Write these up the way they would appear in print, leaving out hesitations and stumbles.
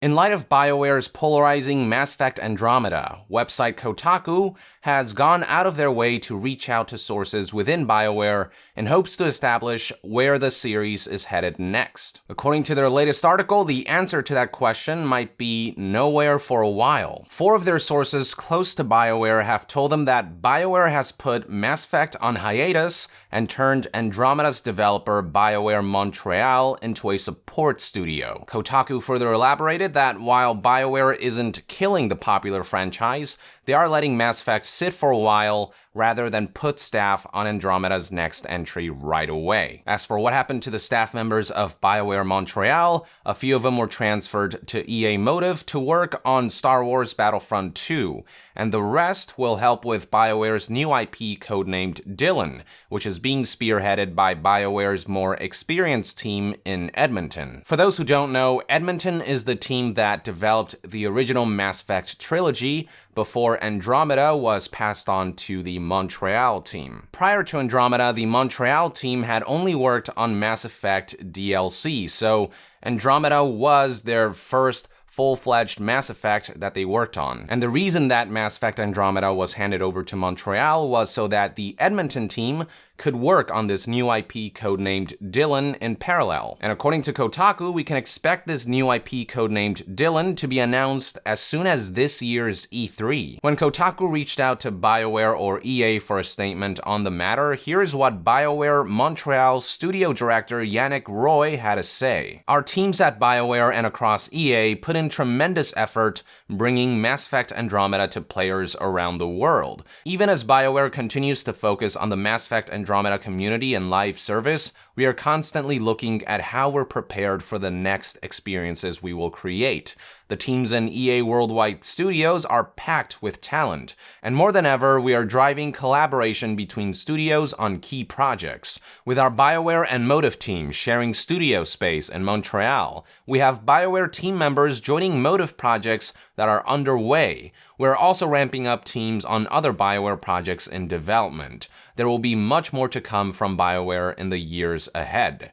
In light of Bioware's polarizing Mass Effect Andromeda, website Kotaku has gone out of their way to reach out to sources within Bioware in hopes to establish where the series is headed next. According to their latest article, the answer to that question might be nowhere for a while. 4 of their sources close to Bioware have told them that Bioware has put Mass Effect on hiatus and turned Andromeda's developer Bioware Montreal into a support studio. Kotaku further elaborated that while Bioware isn't killing the popular franchise, they are letting Mass Effect sit for a while rather than put staff on Andromeda's next entry right away. As for what happened to the staff members of Bioware Montreal, a few of them were transferred to EA Motive to work on Star Wars Battlefront 2, and the rest will help with Bioware's new IP codenamed Dylan, which is being spearheaded by Bioware's more experienced team in Edmonton. For those who don't know, Edmonton is the team that developed the original Mass Effect trilogy before Andromeda was passed on to the Montreal team. Prior to Andromeda, the Montreal team had only worked on Mass Effect DLC, so Andromeda was their first full-fledged Mass Effect that they worked on. And the reason that Mass Effect Andromeda was handed over to Montreal was so that the Edmonton team could work on this new IP codenamed Dylan in parallel. And according to Kotaku, we can expect this new IP codenamed Dylan to be announced as soon as this year's E3. When Kotaku reached out to BioWare or EA for a statement on the matter, here is what BioWare Montreal studio director Yannick Roy had to say. Our teams at BioWare and across EA put in tremendous effort bringing Mass Effect Andromeda to players around the world. Even as BioWare continues to focus on the Mass Effect Andromeda community and live service, we are constantly looking at how we're prepared for the next experiences we will create. The teams in EA Worldwide Studios are packed with talent, and more than ever, we are driving collaboration between studios on key projects. With our BioWare and Motive teams sharing studio space in Montreal, we have BioWare team members joining Motive projects that are underway. We're also ramping up teams on other BioWare projects in development. There will be much more to come from BioWare in the years ahead.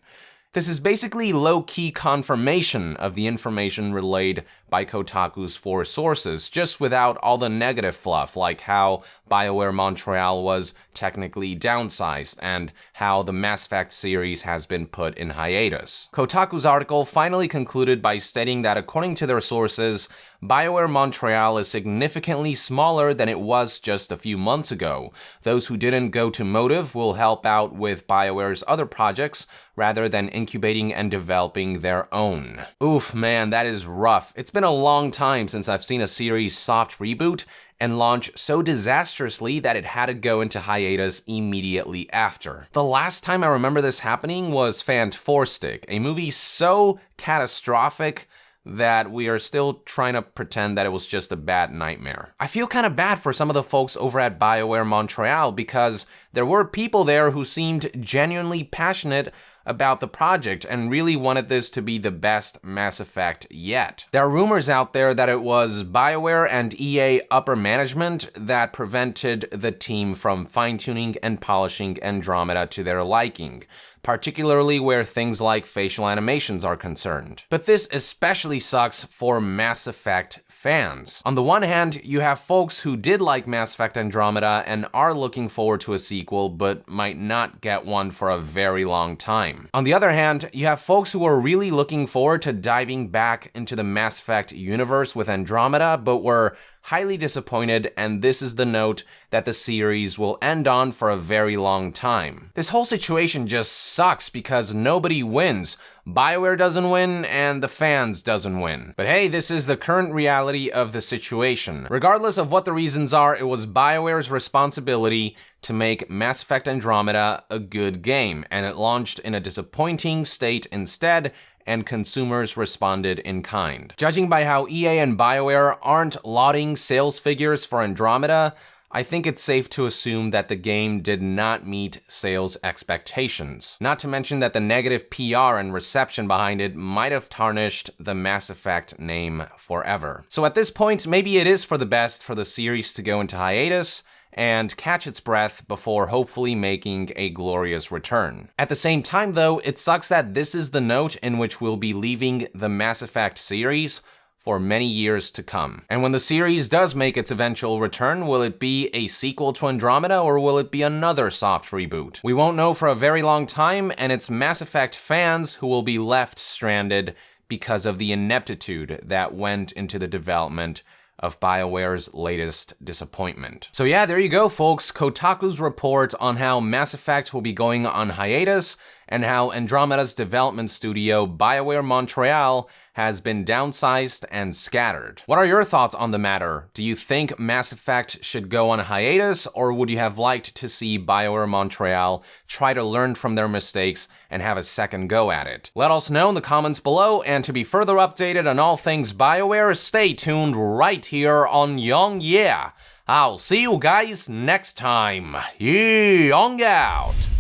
This is basically low-key confirmation of the information relayed by Kotaku's 4 sources, just without all the negative fluff, like how BioWare Montreal was technically downsized and how the Mass Effect series has been put in hiatus. Kotaku's article finally concluded by stating that according to their sources, BioWare Montreal is significantly smaller than it was just a few months ago. Those who didn't go to Motive will help out with BioWare's other projects rather than incubating and developing their own. Oof, man, that is rough. It's been a long time since I've seen a series soft reboot and launch so disastrously that it had to go into hiatus immediately after. The last time I remember this happening was Fantastic, a movie so catastrophic that we are still trying to pretend that it was just a bad nightmare. I feel kind of bad for some of the folks over at BioWare Montreal because there were people there who seemed genuinely passionate about the project and really wanted this to be the best Mass Effect yet. There are rumors out there that it was BioWare and EA upper management that prevented the team from fine-tuning and polishing Andromeda to their liking, particularly where things like facial animations are concerned. But this especially sucks for Mass Effect fans. On the one hand, you have folks who did like Mass Effect Andromeda and are looking forward to a sequel, but might not get one for a very long time. On the other hand, you have folks who are really looking forward to diving back into the Mass Effect universe with Andromeda, but were highly disappointed, and this is the note that the series will end on for a very long time. This whole situation just sucks because nobody wins. BioWare doesn't win, and the fans doesn't win. But hey, this is the current reality of the situation. Regardless of what the reasons are, it was BioWare's responsibility to make Mass Effect Andromeda a good game, and it launched in a disappointing state instead, and consumers responded in kind. Judging by how EA and BioWare aren't lauding sales figures for Andromeda, I think it's safe to assume that the game did not meet sales expectations. Not to mention that the negative PR and reception behind it might have tarnished the Mass Effect name forever. So at this point, maybe it is for the best for the series to go into hiatus and catch its breath before hopefully making a glorious return. At the same time though, it sucks that this is the note in which we'll be leaving the Mass Effect series for many years to come. And when the series does make its eventual return, will it be a sequel to Andromeda or will it be another soft reboot? We won't know for a very long time, and it's Mass Effect fans who will be left stranded because of the ineptitude that went into the development of BioWare's latest disappointment. So yeah, there you go, folks. Kotaku's report on how Mass Effect will be going on hiatus and how Andromeda's development studio, BioWare Montreal, has been downsized and scattered. What are your thoughts on the matter? Do you think Mass Effect should go on hiatus, or would you have liked to see BioWare Montreal try to learn from their mistakes and have a second go at it? Let us know in the comments below, and to be further updated on all things BioWare, stay tuned right here on Young Yeah. I'll see you guys next time. Young out!